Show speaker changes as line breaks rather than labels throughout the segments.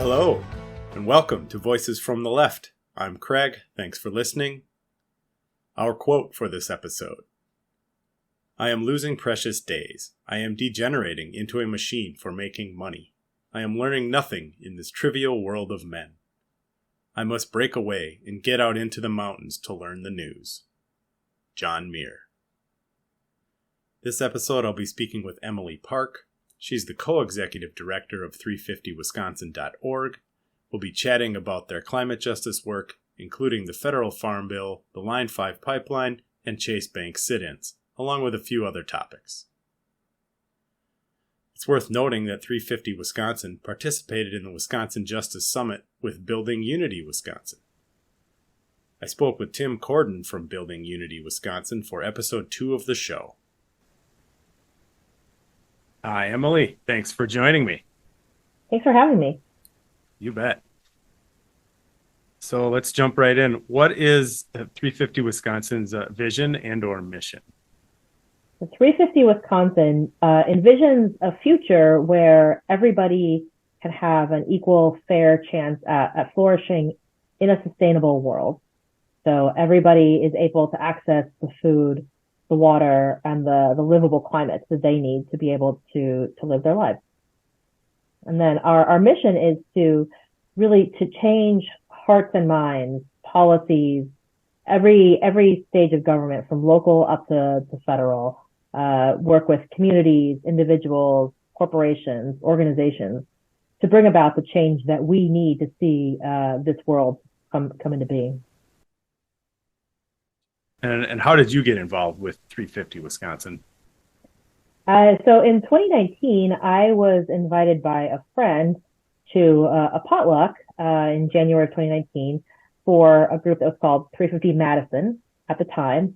Hello, and welcome to Voices from the Left. I'm Craig. Thanks for listening. Our quote for this episode: I am losing precious days. I am degenerating into a machine for making money. I am learning nothing in this trivial world of men. I must break away and get out into the mountains to learn the news. John Muir. This episode I'll be speaking with Emily Park. She's the co-executive director of 350wisconsin.org. We'll be chatting about their climate justice work, including the federal farm bill, the Line 5 pipeline, and Chase Bank sit-ins, along with a few other topics. It's worth noting that 350 Wisconsin participated in the Wisconsin Justice Summit with Building Unity Wisconsin. I spoke with Tim Cordon from Building Unity Wisconsin for episode 2 of the show. Hi, Emily. Thanks for joining me.
Thanks for having me.
You bet. So let's jump right in. What is 350 Wisconsin's vision and or mission?
The 350 Wisconsin envisions a future where everybody can have an equal, fair chance at flourishing in a sustainable world. So everybody is able to access the food, the water, and the livable climate that they need to be able to live their lives. And then our mission is to really to change hearts and minds, policies, every stage of government from local up to federal, work with communities, individuals, corporations, organizations to bring about the change that we need to see this world come into being.
And how did you get involved with 350 Wisconsin?
So in 2019, I was invited by a friend to a potluck in January of 2019 for a group that was called 350 Madison at the time.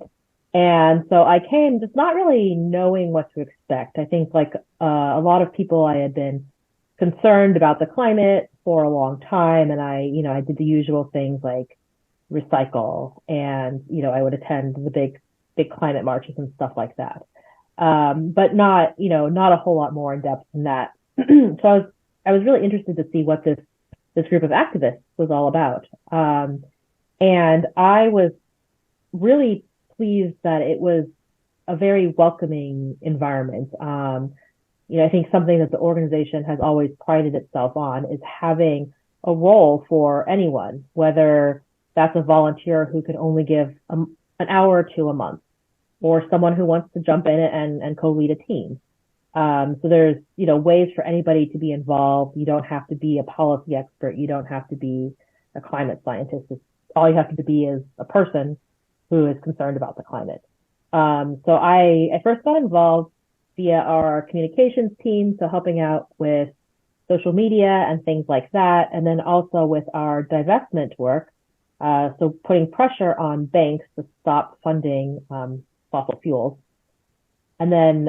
And so I came just not really knowing what to expect. I think like a lot of people, I had been concerned about the climate for a long time. And I did the usual things like recycle and, I would attend the big climate marches and stuff like that. But not a whole lot more in depth than that. So I was really interested to see what this group of activists was all about. And I was really pleased that it was a very welcoming environment. I think something that the organization has always prided itself on is having a role for anyone, whether that's a volunteer who can only give an hour or two a month, or someone who wants to jump in and co-lead a team. So there's, ways for anybody to be involved. You don't have to be a policy expert. You don't have to be a climate scientist. All you have to be is a person who is concerned about the climate. So I first got involved via our communications team, so helping out with social media and things like that. And then also with our divestment work. So putting pressure on banks to stop funding fossil fuels. And then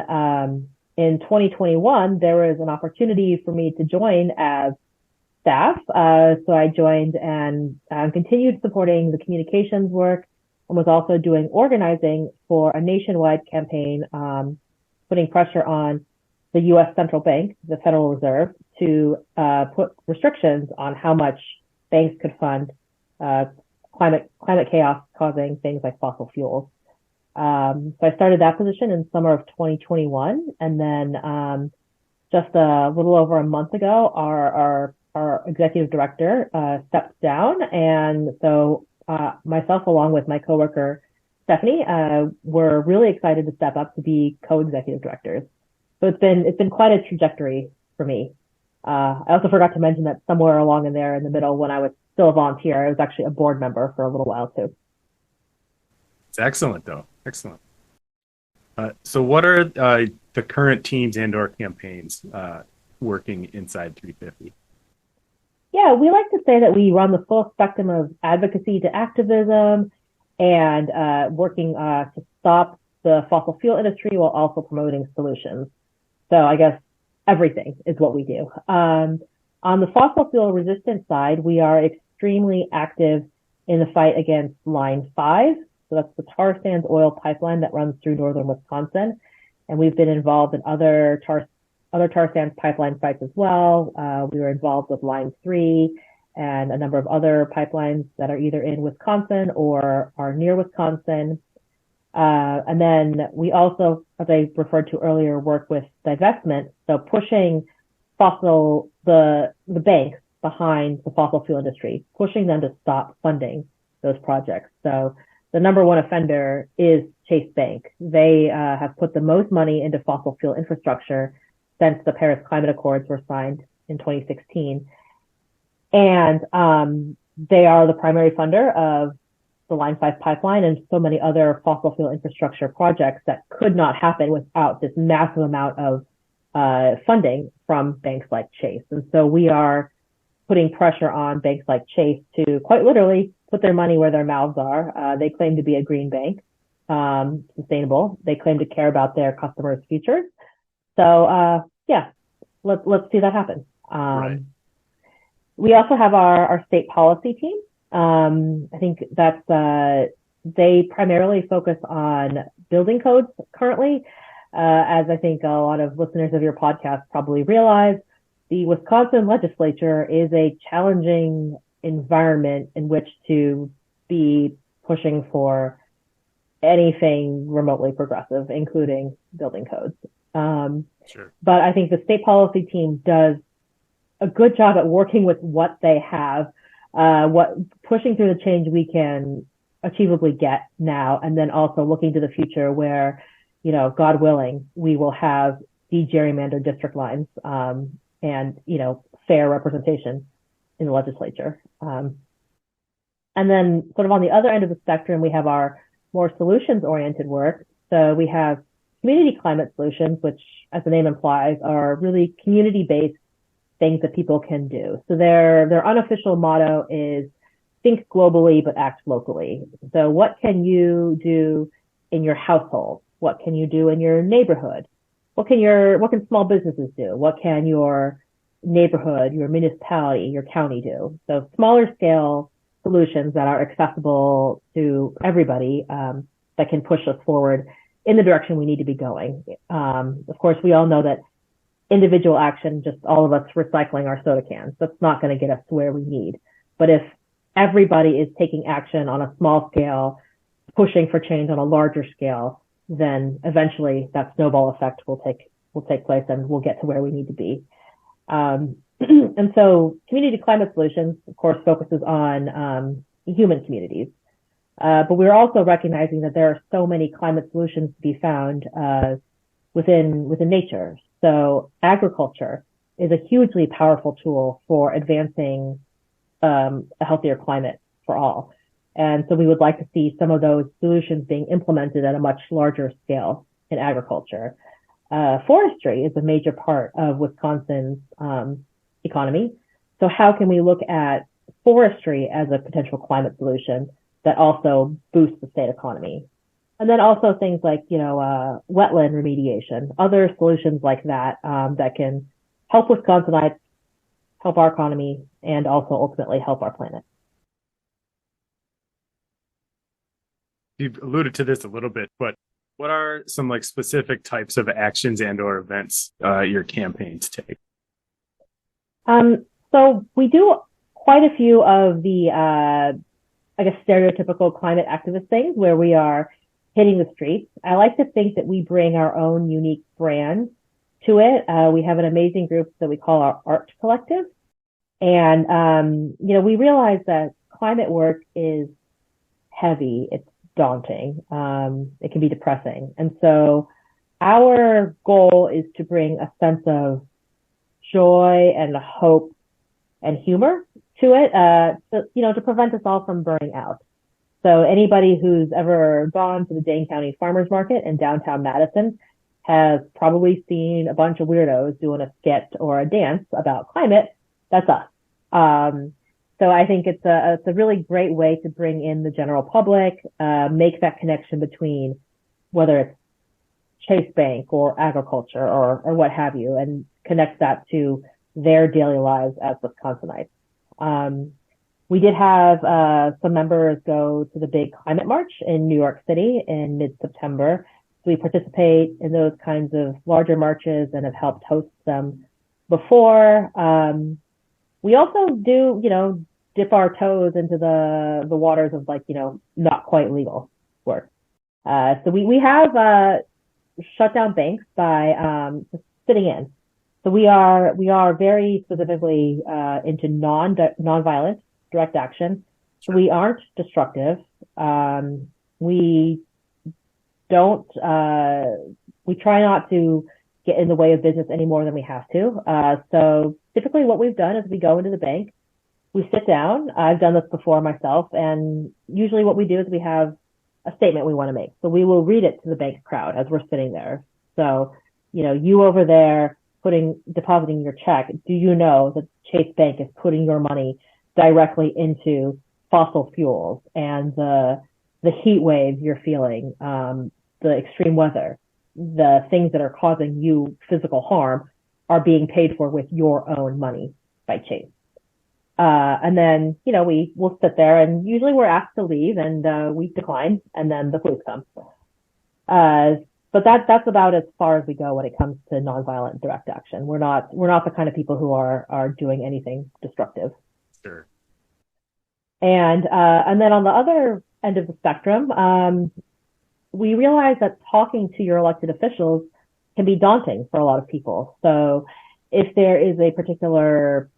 in 2021, there was an opportunity for me to join as staff. So I joined and continued supporting the communications work and was also doing organizing for a nationwide campaign, putting pressure on the U.S. Central Bank, the Federal Reserve, to put restrictions on how much banks could fund climate chaos causing things like fossil fuels. So I started that position in summer of 2021, and then just a little over a month ago, our executive director stepped down, and so myself, along with my coworker Stephanie, were really excited to step up to be co-executive directors. So it's been quite a trajectory for me. I also forgot to mention that somewhere along in there in the middle, when I was still a volunteer, I was actually a board member for a little while too.
It's excellent, though. Excellent. So what are the current teams and or campaigns working inside 350?
Yeah, we like to say that we run the full spectrum of advocacy to activism and working to stop the fossil fuel industry while also promoting solutions. So I guess everything is what we do. On the fossil fuel resistant side, we are extremely active in the fight against Line 5. So that's the tar sands oil pipeline that runs through northern Wisconsin. And we've been involved in other tar other tar sands pipeline sites as well. We were involved with Line 3 and a number of other pipelines that are either in Wisconsin or are near Wisconsin. And then we also, as I referred to earlier, work with divestment. So pushing the banks behind the fossil fuel industry, pushing them to stop funding those projects. So the number one offender is Chase Bank. They have put the most money into fossil fuel infrastructure since the Paris Climate Accords were signed in 2016. And they are the primary funder of the Line 5 pipeline and so many other fossil fuel infrastructure projects that could not happen without this massive amount of funding from banks like Chase. And so we are putting pressure on banks like Chase to quite literally put their money where their mouths are. They claim to be a green bank, sustainable. They claim to care about their customers' futures. So let's see that happen.
Right.
We also have our state policy team. I think that's they primarily focus on building codes currently. As I think a lot of listeners of your podcast probably realize, the Wisconsin legislature is a challenging environment in which to be pushing for anything remotely progressive, including building codes.
Sure.
But I think the state policy team does a good job at working with what they have, pushing through the change we can achievably get now, and then also looking to the future where, God willing, we will have de-gerrymandered district lines, and, fair representation in the legislature. And then sort of on the other end of the spectrum, we have our more solutions-oriented work. So we have community climate solutions, which, as the name implies, are really community-based things that people can do. So their unofficial motto is think globally, but act locally. So what can you do in your household? What can you do in your neighborhood? What can small businesses do? What can your neighborhood, your municipality, your county do? So smaller scale solutions that are accessible to everybody, that can push us forward in the direction we need to be going. Of course, we all know that individual action, just all of us recycling our soda cans, that's not going to get us to where we need. But if everybody is taking action on a small scale, pushing for change on a larger scale, then eventually that snowball effect will take place and we'll get to where we need to be. And so community climate solutions, of course, focuses on human communities. But we're also recognizing that there are so many climate solutions to be found within nature. So agriculture is a hugely powerful tool for advancing a healthier climate for all. And so we would like to see some of those solutions being implemented at a much larger scale in agriculture. Forestry is a major part of Wisconsin's economy. So how can we look at forestry as a potential climate solution that also boosts the state economy? And then also things like, wetland remediation, other solutions like that, that can help Wisconsinites, help our economy, and also ultimately help our planet.
You've alluded to this a little bit, but what are some specific types of actions and or events your campaigns take?
So we do quite a few of the, stereotypical climate activist things where we are hitting the streets. I like to think that we bring our own unique brand to it. We have an amazing group that we call our Art Collective. And, we realize that climate work is heavy. It's daunting. It can be depressing. And so our goal is to bring a sense of joy and hope and humor to it, to prevent us all from burning out. So anybody who's ever gone to the Dane County Farmers Market in downtown Madison has probably seen a bunch of weirdos doing a skit or a dance about climate. That's us. So I think it's a really great way to bring in the general public, make that connection between whether it's Chase Bank or agriculture or what have you, and connect that to their daily lives as Wisconsinites. We did have some members go to the big climate march in New York City in mid-September. we participate in those kinds of larger marches and have helped host them before. We also do, dip our toes into the waters of not quite legal work. So we have shut down banks by just sitting in. So we are very specifically into nonviolent direct action. So we aren't destructive. We don't. We try not to get in the way of business any more than we have to. So typically, what we've done is we go into the bank, we sit down. I've done this before myself, and usually what we do is we have a statement we want to make. So we will read it to the bank crowd as we're sitting there. So, you over there depositing your check, do you know that Chase Bank is putting your money directly into fossil fuels and the heat waves you're feeling, the extreme weather, the things that are causing you physical harm are being paid for with your own money by Chase. And then, we'll sit there, and usually we're asked to leave, and we decline, and then the police come. But that's about as far as we go when it comes to nonviolent direct action. We're not the kind of people who are doing anything destructive.
Sure.
And then on the other end of the spectrum, we realize that talking to your elected officials can be daunting for a lot of people. So if there is a particular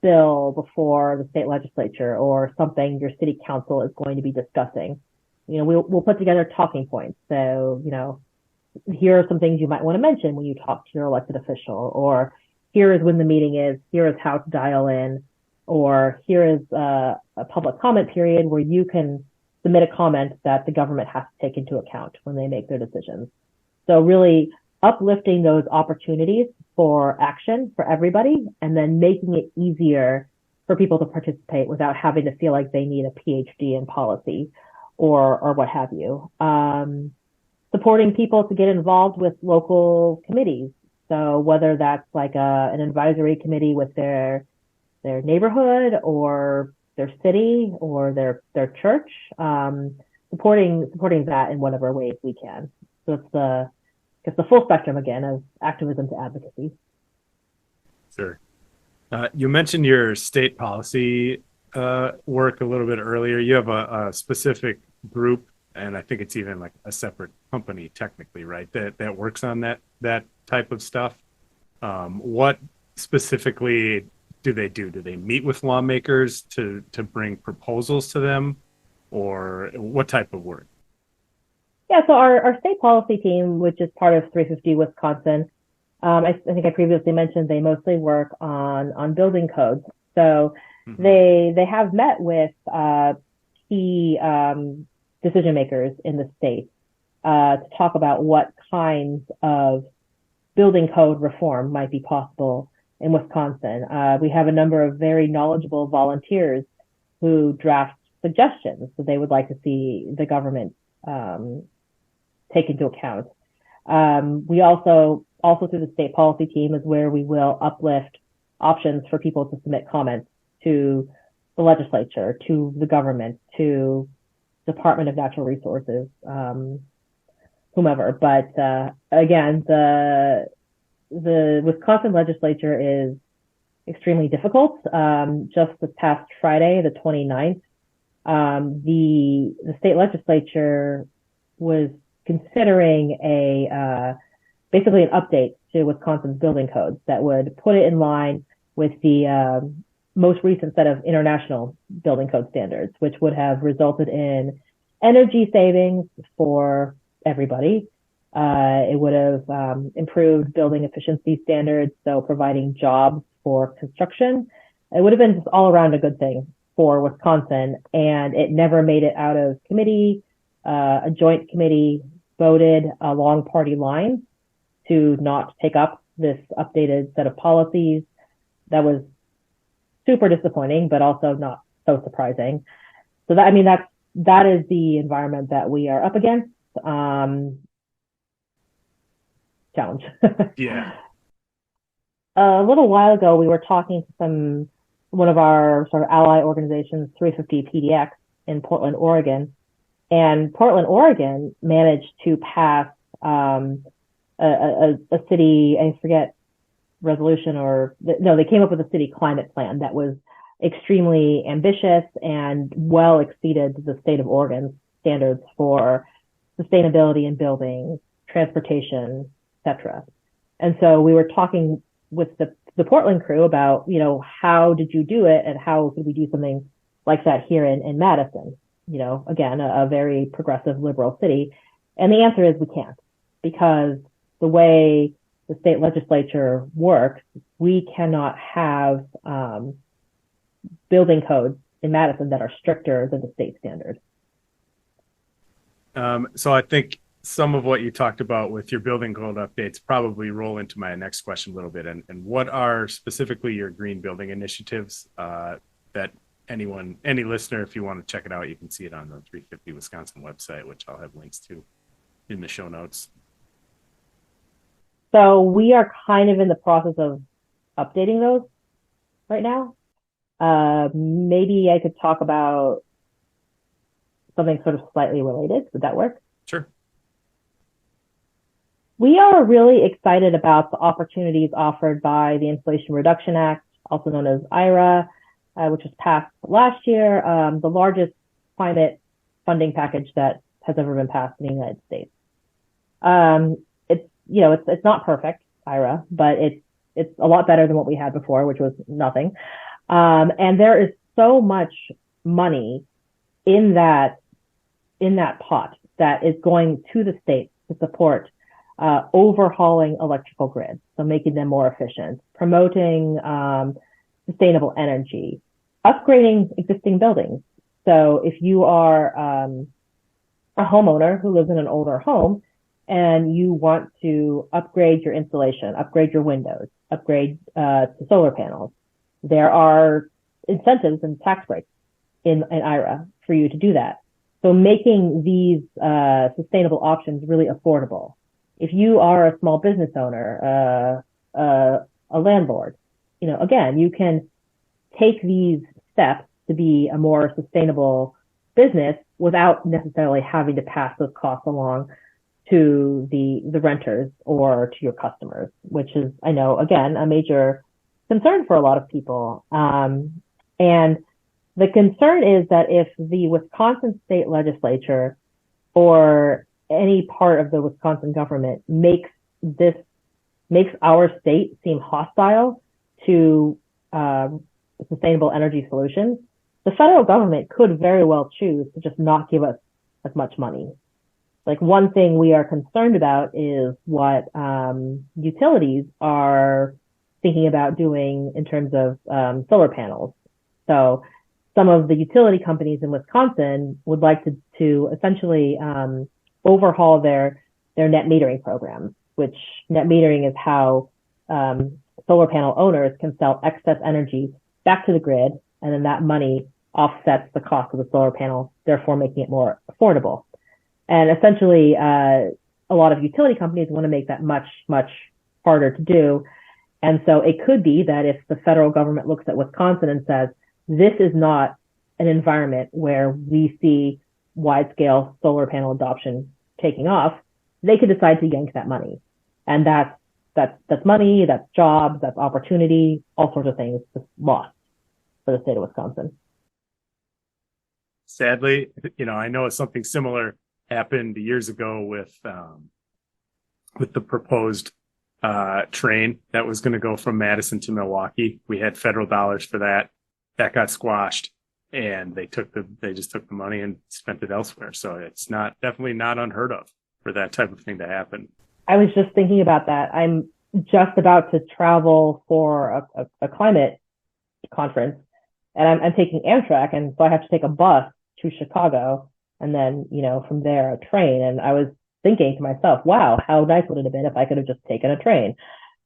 bill before the state legislature or something your city council is going to be discussing, we'll put together talking points. So, here are some things you might want to mention when you talk to your elected official, or here is when the meeting is, here is how to dial in, or here is a public comment period where you can submit a comment that the government has to take into account when they make their decisions. So really uplifting those opportunities for action for everybody, and then making it easier for people to participate without having to feel like they need a PhD in policy or what have you. Supporting people to get involved with local committees. So whether that's like an advisory committee with their neighborhood or their city or their church, supporting that in whatever ways we can. So it's the full spectrum again of activism to advocacy.
Sure. You mentioned your state policy work a little bit earlier. You have a specific group, and I think it's even like a separate company technically, right? That works on that type of stuff. What specifically do they do? Do they meet with lawmakers to bring proposals to them, or what type of work?
Yeah, so our state policy team, which is part of 350 Wisconsin, I think I previously mentioned they mostly work on building codes. So they have met with key decision makers in the state to talk about what kinds of building code reform might be possible in Wisconsin. We have a number of very knowledgeable volunteers who draft suggestions that they would like to see the government take into account. We also through the state policy team is where we will uplift options for people to submit comments to the legislature, to the government, to Department of Natural Resources, whomever. But again, the Wisconsin legislature is extremely difficult. Just this past Friday, the 29th, the state legislature was considering basically an update to Wisconsin's building codes that would put it in line with the most recent set of international building code standards, which would have resulted in energy savings for everybody. It would have improved building efficiency standards, so providing jobs for construction. It would have been just all around a good thing for Wisconsin, and it never made it out of committee. A joint committee voted along party lines to not take up this updated set of policies. That was super disappointing, but also not so surprising. So that is the environment that we are up against. Challenge.
Yeah.
A little while ago, we were talking to one of our sort of ally organizations, 350 PDX in Portland, Oregon. And Portland, Oregon managed to pass a city, I forget resolution or no, they came up with a city climate plan that was extremely ambitious and well exceeded the state of Oregon standards for sustainability in buildings, transportation, etc. And so we were talking with the Portland crew about, how did you do it and how could we do something like that here in Madison? Again, a very progressive liberal city. And the answer is we can't, because the way the state legislature works, we cannot have building codes in Madison that are stricter than the state standards.
So I think some of what you talked about with your building code updates probably roll into my next question a little bit. And what are specifically your green building initiatives that any listener, if you want to check it out, you can see it on the 350 Wisconsin website, which I'll have links to in the show notes.
So we are kind of in the process of updating those right now. Maybe I could talk about something sort of slightly related. Would that work?
Sure.
We are really excited about the opportunities offered by the Inflation Reduction Act, also known as IRA, which was passed last year, the largest climate funding package that has ever been passed in the United States. It's not perfect, IRA, but it's a lot better than what we had before, which was nothing. And there is so much money in that pot that is going to the states to support overhauling electrical grids, so making them more efficient, promoting sustainable energy, upgrading existing buildings. So if you are a homeowner who lives in an older home and you want to upgrade your insulation, upgrade your windows, upgrade to solar panels, there are incentives and tax breaks in IRA for you to do that. So making these sustainable options really affordable. If you are a small business owner, a landlord, again, you can take these steps to be a more sustainable business without necessarily having to pass those costs along to the renters or to your customers, which is, I know, again, a major concern for a lot of people. And the concern is that if the Wisconsin state legislature or any part of the Wisconsin government makes our state seem hostile to sustainable energy solutions, the federal government could very well choose to just not give us as much money. Like, one thing we are concerned about is what utilities are thinking about doing in terms of solar panels. So some of the utility companies in Wisconsin would like to essentially overhaul their net metering programs, which net metering is how solar panel owners can sell excess energy back to the grid, and then that money offsets the cost of the solar panel, therefore making it more affordable. And essentially, a lot of utility companies want to make that much, much harder to do. And so it could be that if the federal government looks at Wisconsin and says, this is not an environment where we see wide-scale solar panel adoption taking off, they could decide to yank that money. And that's money, that's jobs, that's opportunity, all sorts of things just lost for the state of Wisconsin.
Sadly, I know something similar happened years ago with the proposed train that was going to go from Madison to Milwaukee. We had federal dollars for that. That got squashed, and they just took the money and spent it elsewhere. So it's definitely not unheard of for that type of thing to happen.
I was just thinking about that. I'm just about to travel for a climate conference, and I'm taking Amtrak, and so I have to take a bus to Chicago, and then, from there a train. And I was thinking to myself, wow, how nice would it have been if I could have just taken a train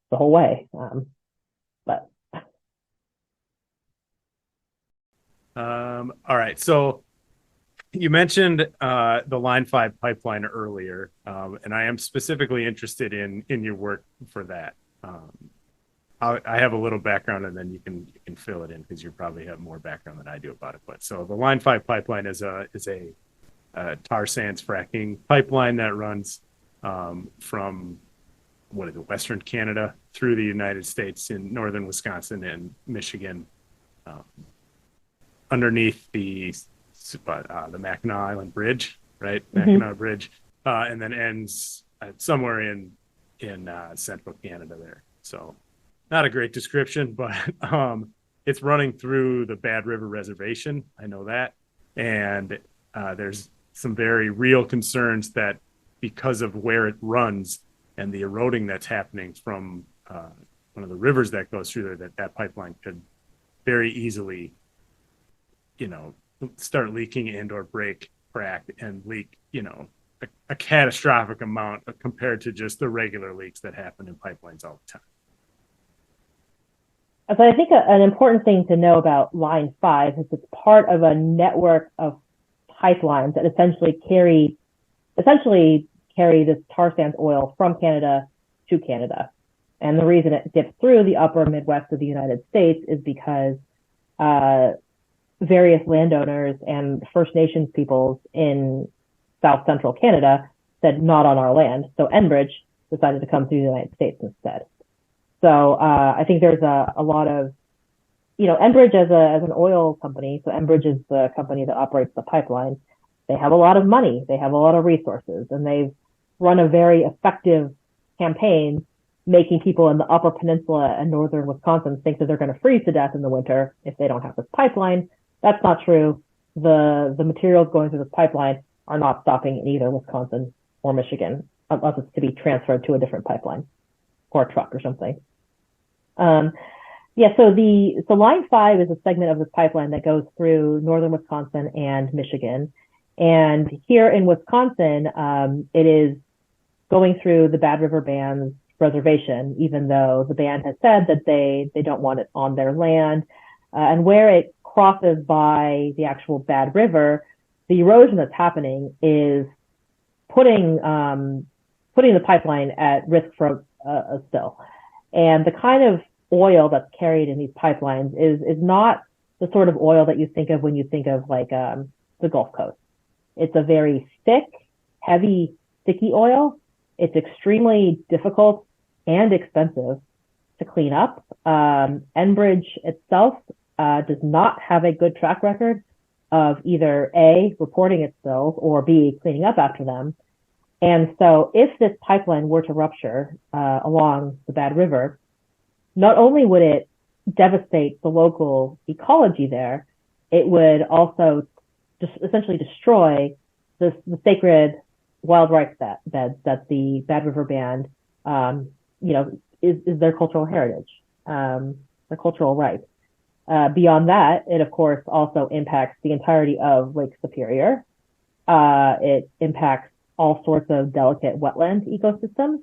the whole way. But
all right. So you mentioned the Line 5 pipeline earlier, and I am specifically interested in your work for that. I have a little background, and then you can fill it in because you probably have more background than I do about it. But so the Line 5 pipeline is a tar sands fracking pipeline that runs from Western Canada through the United States in northern Wisconsin and Michigan, underneath the Mackinac Island Bridge, right? Mackinac Bridge, and then ends somewhere in central Canada there. So not a great description, but it's running through the Bad River Reservation. I know that. And there's some very real concerns that because of where it runs and the eroding that's happening from one of the rivers that goes through there, that pipeline could very easily, start leaking and or break, crack, and leak, a catastrophic amount compared to just the regular leaks that happen in pipelines all the time.
So I think an important thing to know about Line 5 is it's part of a network of pipelines that essentially carry this tar sands oil from Canada to Canada. And the reason it dips through the upper Midwest of the United States is because various landowners and First Nations peoples in South Central Canada said not on our land. So Enbridge decided to come through the United States instead. So I think there's a lot of, Enbridge as an oil company. So Enbridge is the company that operates the pipeline. They have a lot of money. They have a lot of resources, and they've run a very effective campaign making people in the Upper Peninsula and northern Wisconsin think that they're going to freeze to death in the winter if they don't have this pipeline. That's not true. The materials going through this pipeline are not stopping in either Wisconsin or Michigan unless it's to be transferred to a different pipeline or a truck or something. So Line 5 is a segment of this pipeline that goes through northern Wisconsin and Michigan. And here in Wisconsin, it is going through the Bad River Band's reservation, even though the band has said that they don't want it on their land. And where it crosses by the actual Bad River, the erosion that's happening is putting the pipeline at risk for a spill. And the kind of oil that's carried in these pipelines is not the sort of oil that you think of when you think of the Gulf Coast. It's a very thick, heavy, sticky oil. It's extremely difficult and expensive to clean up. Enbridge itself does not have a good track record of either A, reporting its spills, or B, cleaning up after them. And so if this pipeline were to rupture along the Bad River, not only would it devastate the local ecology there, it would also just essentially destroy the sacred wild rice beds that the Bad River Band, is their cultural heritage, their cultural rights. Beyond that, it of course also impacts the entirety of Lake Superior. It impacts all sorts of delicate wetland ecosystems.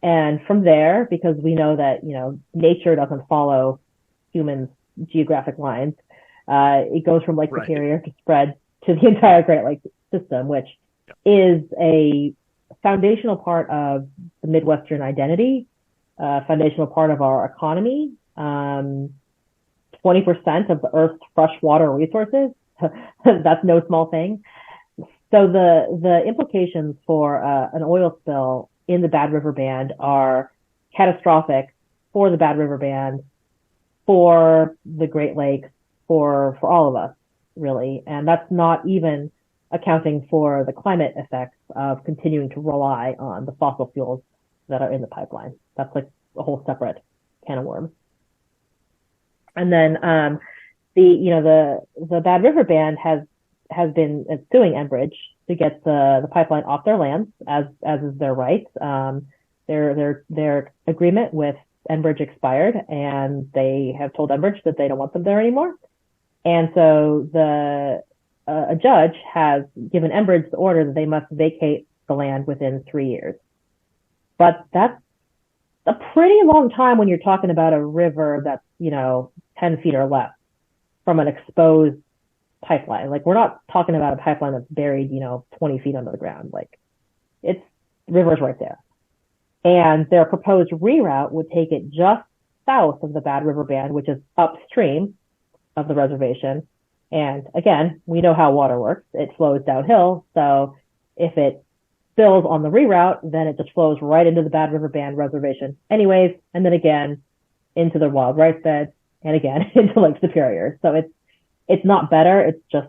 And from there, because we know that, nature doesn't follow humans' geographic lines, it goes from Lake Superior to spread to the entire Great Lakes system, which is a foundational part of the Midwestern identity, foundational part of our economy. 20% of the Earth's freshwater resources. That's no small thing. So the implications for an oil spill in the Bad River Band are catastrophic for the Bad River Band, for the Great Lakes, for all of us, really. And that's not even accounting for the climate effects of continuing to rely on the fossil fuels that are in the pipeline. That's like a whole separate can of worms. And then the Bad River Band has been suing Enbridge to get the pipeline off their lands, as is their right. Their agreement with Enbridge expired, and they have told Enbridge that they don't want them there anymore. And so a judge has given Enbridge the order that they must vacate the land within 3 years. But that's a pretty long time when you're talking about a river that's 10 feet or less from an exposed pipeline. Like, we're not talking about a pipeline that's buried 20 feet under the ground. Like, the river's right there. And their proposed reroute would take it just south of the Bad River Band, which is upstream of the reservation. And again, we know how water works. It flows downhill. So if it spills on the reroute, then it just flows right into the Bad River Band reservation anyways, and then again into the wild rice bed, and again into Lake Superior. So it's not better, it's just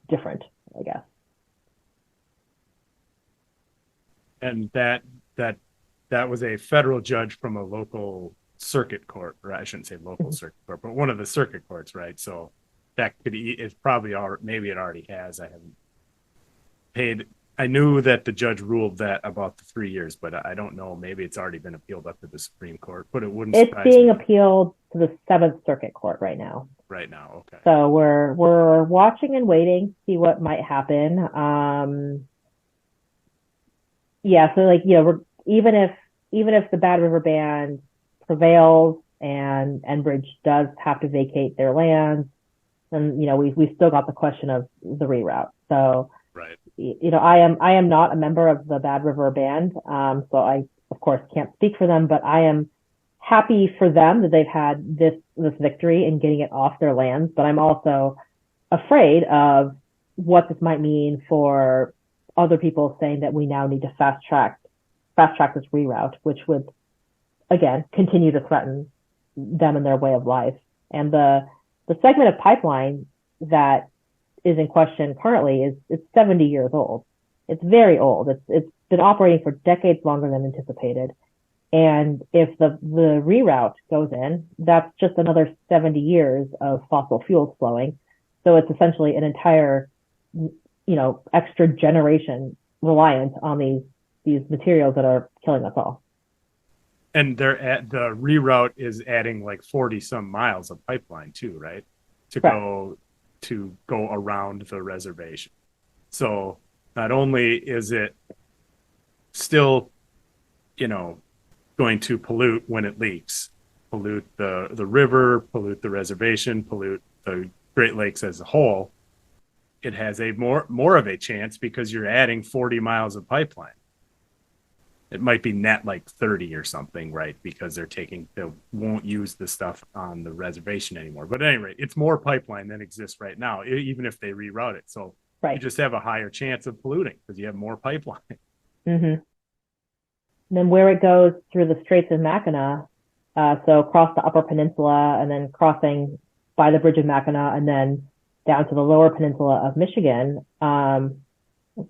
different, I guess.
And that was a federal judge from a local circuit court, or I shouldn't say local circuit court, but one of the circuit courts, right? So that it's probably maybe it already has. I haven't paid. I knew that the judge ruled that about the 3 years, but I don't know. Maybe it's already been appealed up to the Supreme Court. But it wouldn't.
It's being appealed to the 7th Circuit Court right now.
Right now, okay.
So we're watching and waiting to see what might happen. Yeah. So like we're even if the Bad River Band prevails and Enbridge does have to vacate their lands, then we've still got the question of the reroute. So
right.
I am not a member of the Bad River Band, so I of course can't speak for them, but I am happy for them that they've had this victory in getting it off their lands. But I'm also afraid of what this might mean for other people saying that we now need to fast track this reroute, which would again continue to threaten them and their way of life. And the segment of pipeline that is in question currently it's 70 years old. It's very old. It's been operating for decades longer than anticipated. And if the reroute goes in, that's just another 70 years of fossil fuels flowing. So it's essentially an entire, extra generation reliant on these materials that are killing us all.
And the reroute is adding like 40 some miles of pipeline too, right? To go around the reservation. So not only is it still, going to pollute when it leaks, pollute the river, pollute the reservation, pollute the Great Lakes as a whole, it has a more of a chance because you're adding 40 miles of pipeline. It might be net like 30 or something, right? Because they won't use the stuff on the reservation anymore. But at any rate, it's more pipeline than exists right now, even if they reroute it. So You just have a higher chance of polluting because you have more pipeline.
Mm-hmm. And then where it goes through the Straits of Mackinac, so across the Upper Peninsula and then crossing by the Bridge of Mackinac and then down to the Lower Peninsula of Michigan,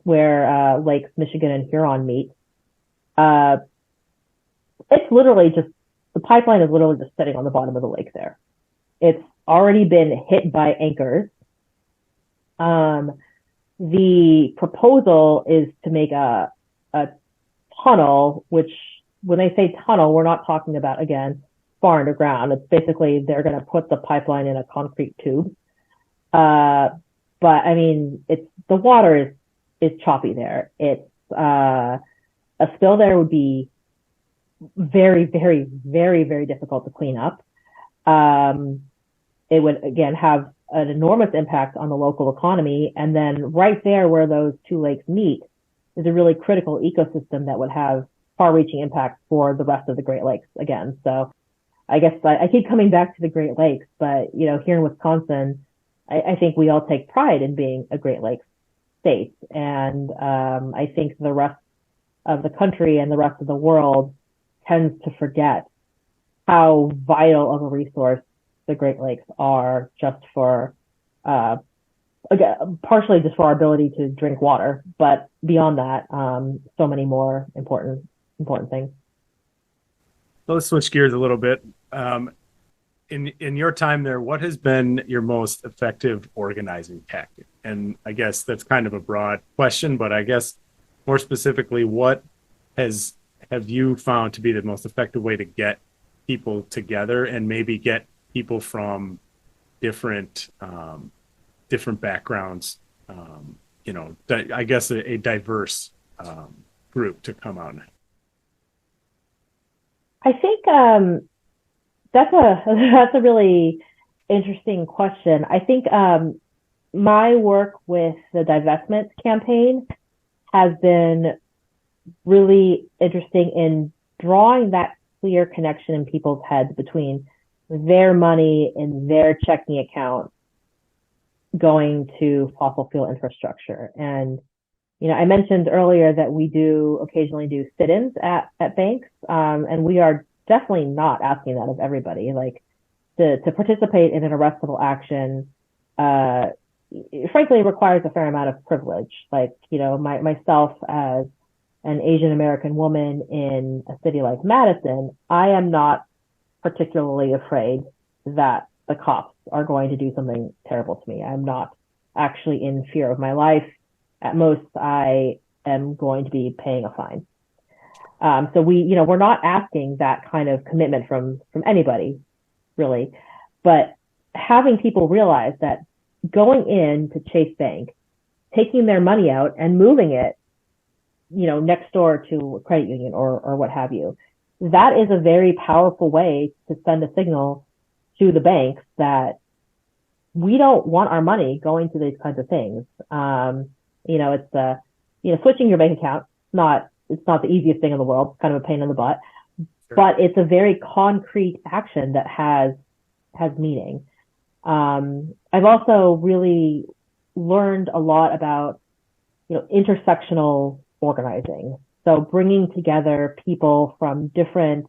where Lakes Michigan and Huron meet. It's literally just, the pipeline is literally just sitting on the bottom of the lake there. It's already been hit by anchors. The proposal is to make a tunnel, which when they say tunnel, we're not talking about, again, far underground. It's basically they're going to put the pipeline in a concrete tube. But I mean, the water is choppy there. It's, a spill there would be very, very, very, very difficult to clean up. It would, again, have an enormous impact on the local economy. And then right there where those two lakes meet is a really critical ecosystem that would have far-reaching impacts for the rest of the Great Lakes again. So I guess I keep coming back to the Great Lakes, but, here in Wisconsin, I think we all take pride in being a Great Lakes state. And I think the rest of the country and the rest of the world tends to forget how vital of a resource the Great Lakes are just for, again, partially just for our ability to drink water, but beyond that, so many more important things.
So let's switch gears a little bit. In your time there, what has been your most effective organizing tactic? And I guess that's kind of a broad question, but I guess more specifically, what have you found to be the most effective way to get people together and maybe get people from different backgrounds, I guess a diverse group to come out?
I think that's a really interesting question. I think my work with the divestment campaign has been really interesting in drawing that clear connection in people's heads between their money in their checking account going to fossil fuel infrastructure. And, I mentioned earlier that we do occasionally do sit-ins at banks, and we are definitely not asking that of everybody. Like to participate in an arrestable action, frankly, requires a fair amount of privilege. Like, myself as an Asian American woman in a city like Madison, I am not particularly afraid that the cops are going to do something terrible to me. I'm not actually in fear of my life. At most, I am going to be paying a fine. So we're not asking that kind of commitment from anybody, really. But having people realize that going in to Chase Bank, taking their money out and moving it, next door to a credit union or what have you, that is a very powerful way to send a signal to the banks that we don't want our money going to these kinds of things. It's switching your bank account. It's not the easiest thing in the world. It's kind of a pain in the butt, sure. But it's a very concrete action that has meaning. I've also really learned a lot about, intersectional organizing. So bringing together people from different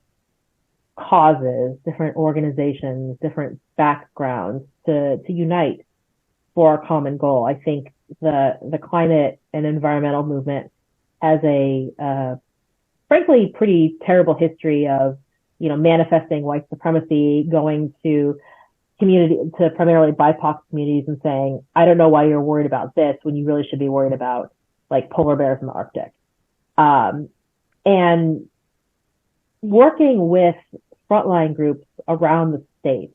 causes, different organizations, different backgrounds to unite for a common goal. I think the climate and environmental movement has a frankly pretty terrible history of manifesting white supremacy, going to primarily BIPOC communities and saying, I don't know why you're worried about this when you really should be worried about like polar bears in the Arctic. And working with frontline groups around the state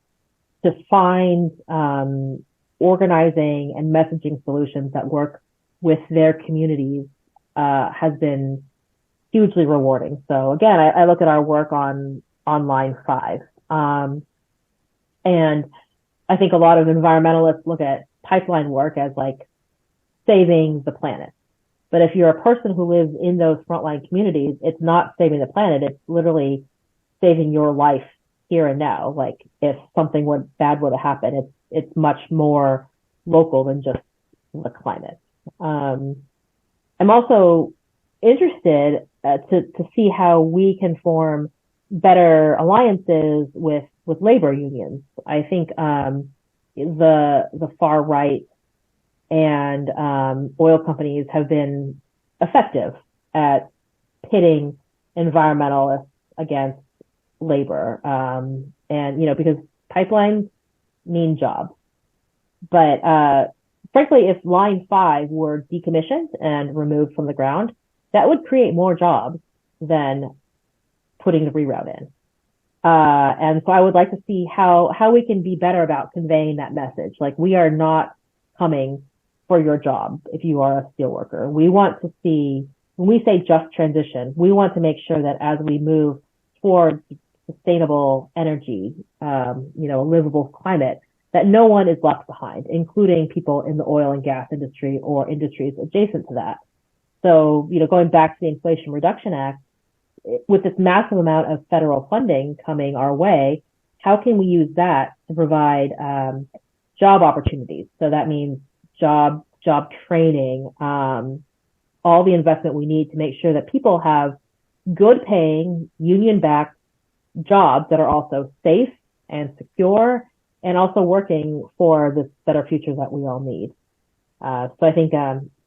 to find organizing and messaging solutions that work with their communities has been hugely rewarding. So again, I look at our work on line 5. And I think a lot of environmentalists look at pipeline work as like saving the planet. But if you're a person who lives in those frontline communities, it's not saving the planet. It's literally saving your life here and now. Like if something bad were to happen, it's much more local than just the climate. I'm also interested to see how we can form better alliances with labor unions. I think the far right and oil companies have been effective at pitting environmentalists against labor. Because pipelines mean jobs. But frankly, if line 5 were decommissioned and removed from the ground, that would create more jobs than putting the reroute in. And so I would like to see how we can be better about conveying that message. Like, we are not coming for your job if you are a steelworker. We want to see, when we say just transition, we want to make sure that as we move towards sustainable energy, a livable climate, that no one is left behind, including people in the oil and gas industry or industries adjacent to that. So, going back to the Inflation Reduction Act, with this massive amount of federal funding coming our way, how can we use that to provide job opportunities? So that means job training, all the investment we need to make sure that people have good paying, union-backed jobs that are also safe and secure and also working for this better future that we all need. So I think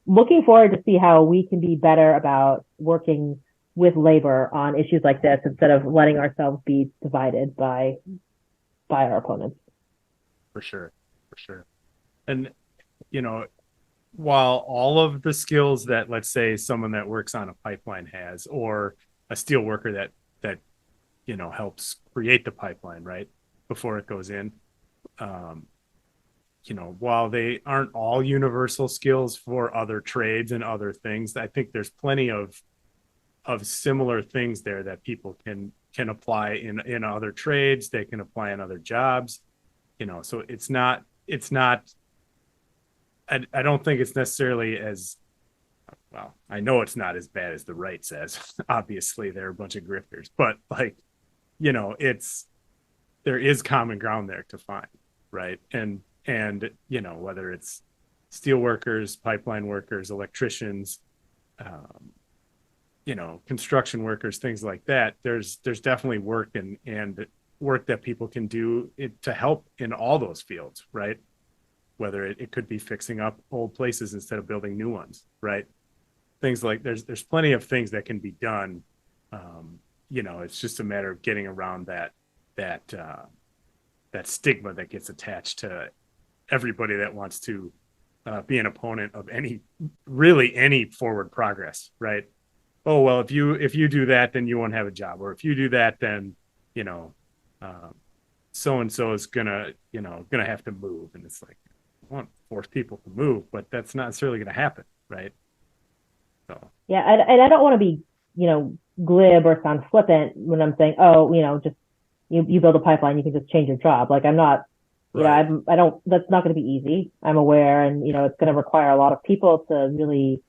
looking forward to see how we can be better about working with labor on issues like this instead of letting ourselves be divided by our opponents.
For sure. And, while all of the skills that, let's say, someone that works on a pipeline has, or a steel worker that helps create the pipeline, right, before it goes in, while they aren't all universal skills for other trades and other things, I think there's plenty of similar things there that people can apply in other trades. They can apply in other jobs, so it's not, I don't think it's necessarily as well. I know it's not as bad as the right says. Obviously they're a bunch of grifters, but there is common ground there to find, right? And whether it's steel workers, pipeline workers, electricians, construction workers, things like that. There's definitely work and work that people can do to help in all those fields, right? Whether it could be fixing up old places instead of building new ones, right? Things like there's plenty of things that can be done. It's just a matter of getting around that stigma that gets attached to everybody that wants to be an opponent of any forward progress, right? Oh, well, if you do that, then you won't have a job, or if you do that, then so and so is gonna have to move, and it's like, I want to force people to move, but that's not necessarily going to happen, right? So
yeah, and I don't want to be glib or sound flippant when I'm saying, oh, just you build a pipeline, you can just change your job. Like I'm not,
right.
I don't, that's not going to be easy. I'm aware, and it's going to require a lot of people to really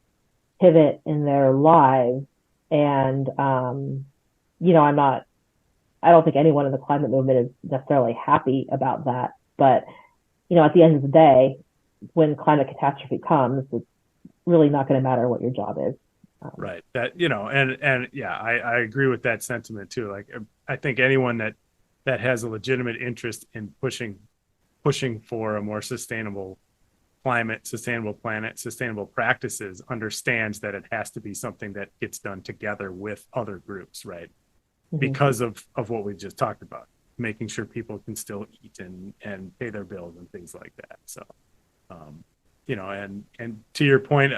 pivot in their lives. And, I don't think anyone in the climate movement is necessarily happy about that. But, at the end of the day, when climate catastrophe comes, it's really not going to matter what your job is.
Right. That, and yeah, I agree with that sentiment too. Like, I think anyone that has a legitimate interest in pushing for a more sustainable climate, sustainable planet, sustainable practices understands that it has to be something that gets done together with other groups, right? Mm-hmm. Because of what we just talked about, making sure people can still eat and pay their bills and things like that. So, and to your point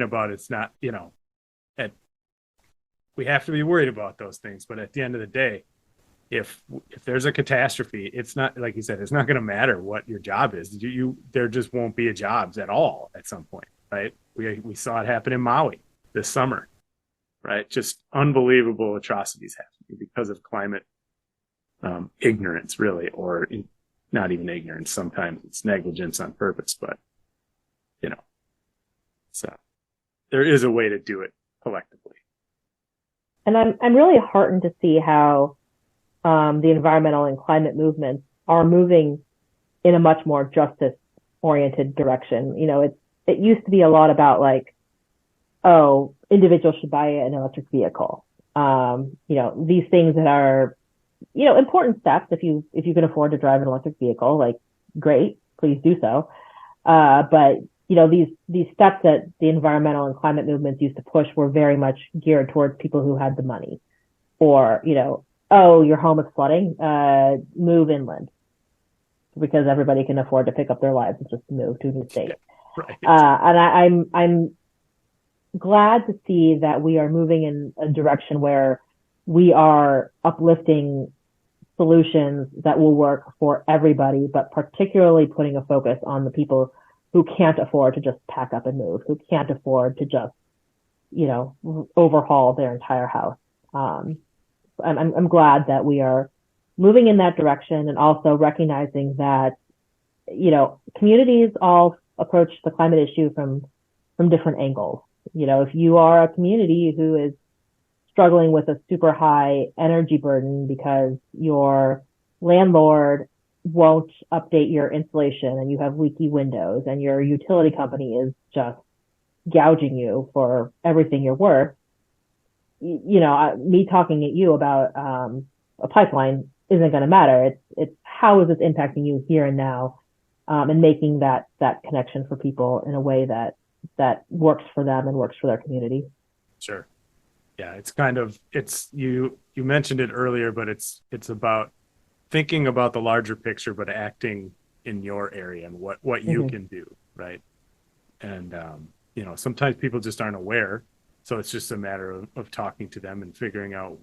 about it's not, we have to be worried about those things, but at the end of the day, if there's a catastrophe, it's not, like you said, it's not going to matter what your job is. There just won't be jobs at all at some point, right? We saw it happen in Maui this summer, right? Just unbelievable atrocities happening because of climate ignorance, really, or not even ignorance. Sometimes it's negligence on purpose, but so there is a way to do it collectively.
And I'm really heartened to see how the environmental and climate movements are moving in a much more justice-oriented direction. It used to be a lot about like, oh, individuals should buy an electric vehicle. These things that are, important steps. If you can afford to drive an electric vehicle, like, great, please do so. But these steps that the environmental and climate movements used to push were very much geared towards people who had the money, or oh, your home is flooding, move inland, because everybody can afford to pick up their lives and just move to a new state.
Right.
And I'm glad to see that we are moving in a direction where we are uplifting solutions that will work for everybody, but particularly putting a focus on the people who can't afford to just pack up and move, who can't afford to just, overhaul their entire house. I'm glad that we are moving in that direction, and also recognizing that, communities all approach the climate issue from different angles. If you are a community who is struggling with a super high energy burden because your landlord won't update your insulation and you have leaky windows and your utility company is just gouging you for everything you're worth, me talking at you about a pipeline isn't going to matter. It's how is this impacting you here and now, and making that connection for people in a way that works for them and works for their community.
Sure. Yeah, it's you mentioned it earlier, but it's about thinking about the larger picture, but acting in your area and what you can do, right? And sometimes people just aren't aware. So it's just a matter of talking to them and figuring out,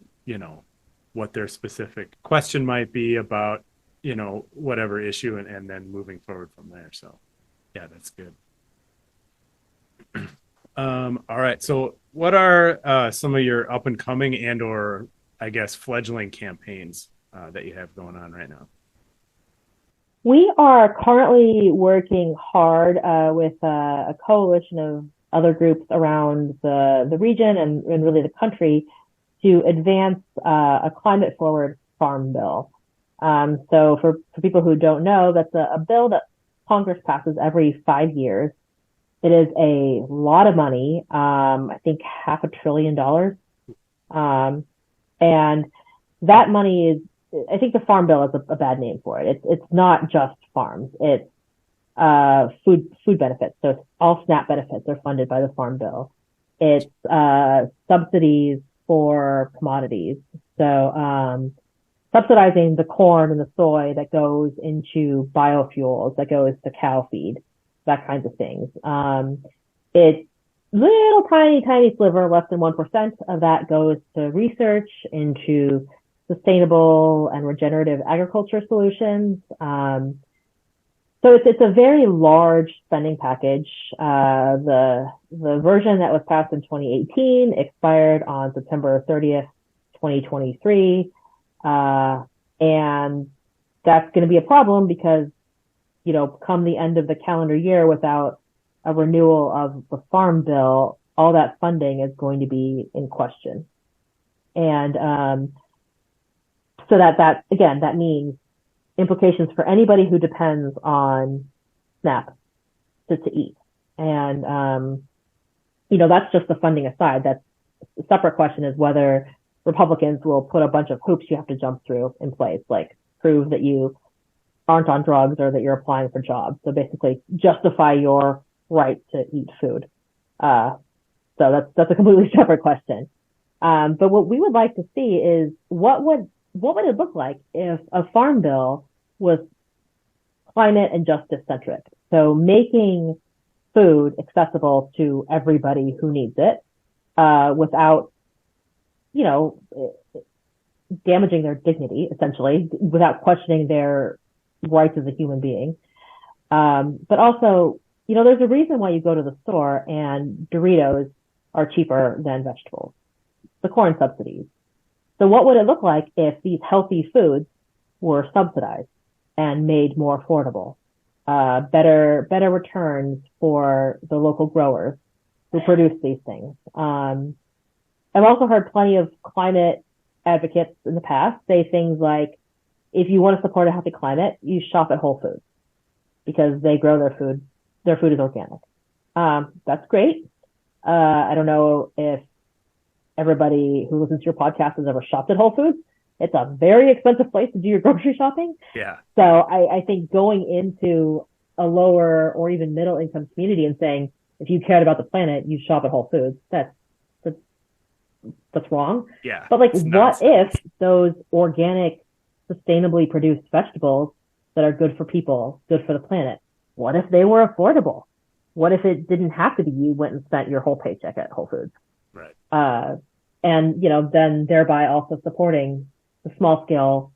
what their specific question might be about, whatever issue, and then moving forward from there. So, yeah, that's good. All right. So what are some of your up and coming and or, I guess, fledgling campaigns that you have going on right now?
We are currently working hard with a coalition of other groups around the region and really the country to advance a climate forward farm bill. So for people who don't know, that's a bill that Congress passes every 5 years It is a lot of money. I think $500 billion. And that money is, I think the Farm Bill is a bad name for it. It's not just farms. It's food benefits. So all SNAP benefits are funded by the Farm Bill. It's subsidies for commodities. So subsidizing the corn and the soy that goes into biofuels, that goes to cow feed, that kinds of things. It's little tiny sliver, less than 1% of that goes to research into sustainable and regenerative agriculture solutions. So it's a very large spending package. The version that was passed in 2018 expired on September 30th, 2023. And that's going to be a problem because, come the end of the calendar year without a renewal of the Farm Bill, all that funding is going to be in question. And so that means implications for anybody who depends on SNAP to eat. And, that's just the funding aside. That's a separate question is whether Republicans will put a bunch of hoops you have to jump through in place, like prove that you aren't on drugs or that you're applying for jobs. So basically justify your right to eat food. So that's a completely separate question. But what we would like to see is what would it look like if a farm bill was climate and justice centric? So making food accessible to everybody who needs it, without, damaging their dignity, essentially, without questioning their rights as a human being. But also, there's a reason why you go to the store and Doritos are cheaper than vegetables, the corn subsidies. So what would it look like if these healthy foods were subsidized and made more affordable? Better returns for the local growers who produce these things. I've also heard plenty of climate advocates in the past say things like, if you want to support a healthy climate, you shop at Whole Foods because they grow their food. Their food is organic. That's great. I don't know if everybody who listens to your podcast has ever shopped at Whole Foods. It's a very expensive place to do your grocery shopping.
Yeah.
So I think going into a lower or even middle income community and saying, if you cared about the planet, you shop at Whole Foods, that's wrong.
Yeah.
But what if those organic, sustainably produced vegetables that are good for people, good for the planet, what if they were affordable? What if it didn't have to be you went and spent your whole paycheck at Whole Foods?
Right.
And, then thereby also supporting the small scale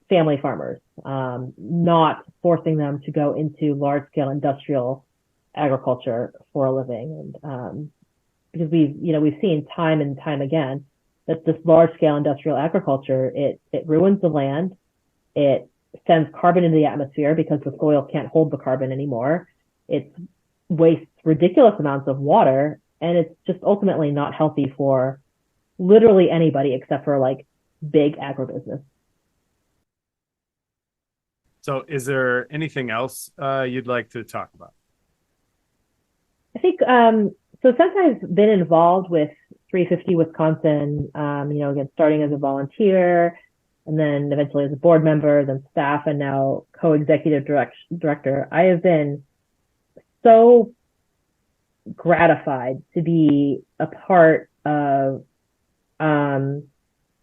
family farmers, not forcing them to go into large scale industrial agriculture for a living. And, because we've seen time and time again that this large scale industrial agriculture, it ruins the land. It sends carbon into the atmosphere because the soil can't hold the carbon anymore. It wastes ridiculous amounts of water, and it's just ultimately not healthy for literally anybody except for big agribusiness.
So is there anything else you'd like to talk about?
I think, so since I've been involved with 350 Wisconsin, again, starting as a volunteer and then eventually as a board member, then staff, and now co-executive director, I have been so gratified to be a part of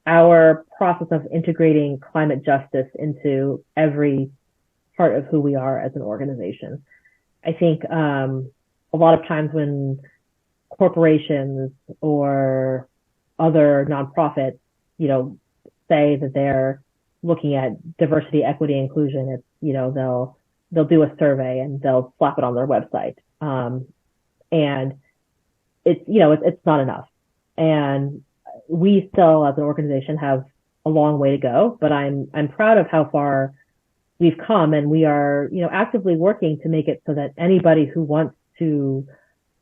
our process of integrating climate justice into every part of who we are as an organization. I think a lot of times when corporations or other nonprofits, say that they're looking at diversity, equity, inclusion, it's, they'll do a survey and they'll slap it on their website. And it's, it's not enough. And we still, as an organization, have a long way to go, but I'm proud of how far we've come, and we are, actively working to make it so that anybody who wants to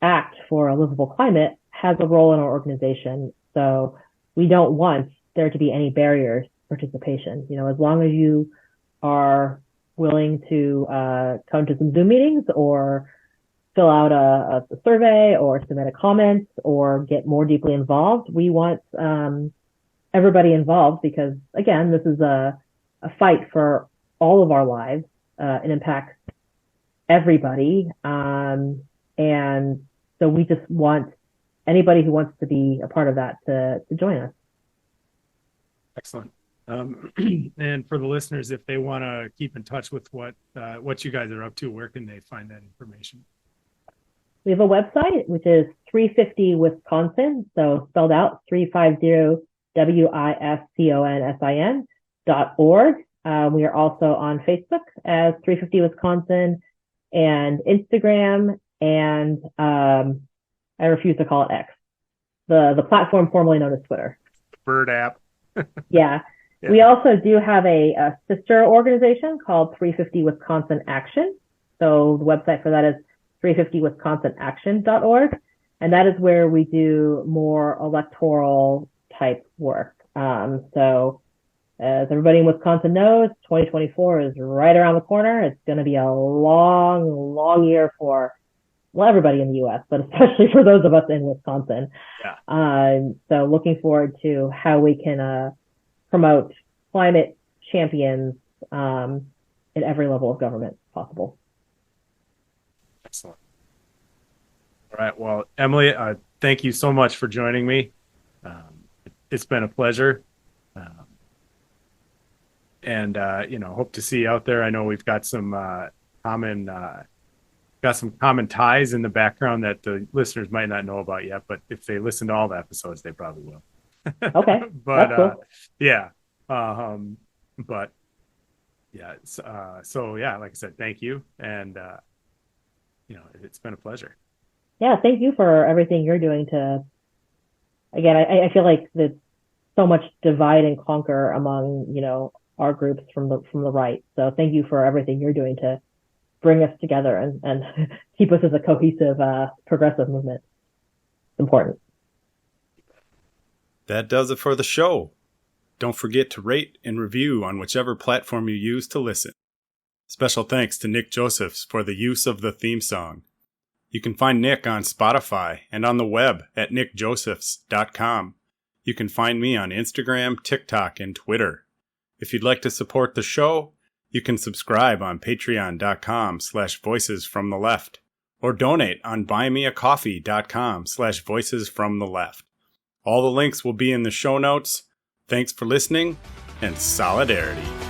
act for a livable climate has a role in our organization. So we don't want there to be any barriers to participation. As long as you are willing to come to some Zoom meetings or fill out a survey or submit a comment or get more deeply involved. We want everybody involved because, again, this is a fight for all of our lives. It impacts everybody. And so we just want anybody who wants to be a part of that to join us.
Excellent. And for the listeners, if they want to keep in touch with what you guys are up to, where can they find that information?
We have a website, which is 350 Wisconsin, so spelled out 350WISCONSIN.org. We are also on Facebook as 350 Wisconsin and Instagram, and I refuse to call it X, the platform formerly known as Twitter.
Bird app.
Yeah. Yeah. We also do have a sister organization called 350 Wisconsin Action. So the website for that is 350wisconsinaction.org. And that is where we do more electoral type work. So as everybody in Wisconsin knows, 2024 is right around the corner. It's going to be a long, long year for, well, everybody in the U.S., but especially for those of us in Wisconsin. Yeah. So looking forward to how we can promote climate champions in every level of government possible.
Excellent. All right. Well, Emily, thank you so much for joining me. It's been a pleasure. And hope to see you out there. I know we've got some common ties in the background that the listeners might not know about yet, but if they listen to all the episodes, they probably will.
Okay.
But
cool.
yeah. But yeah. So yeah, like I said, thank you. And it's been a pleasure.
Yeah. Thank you for everything you're doing to, again, I feel like there's so much divide and conquer among, our groups from the right. So thank you for everything you're doing to bring us together and keep us as a cohesive, progressive movement. It's important.
That does it for the show. Don't forget to rate and review on whichever platform you use to listen. Special thanks to Nick Josephs for the use of the theme song. You can find Nick on Spotify and on the web at nickjosephs.com. You can find me on Instagram, TikTok, and Twitter. If you'd like to support the show, you can subscribe on patreon.com/voicesfromtheleft or donate on buymeacoffee.com/voicesfromtheleft. All the links will be in the show notes. Thanks for listening, and solidarity.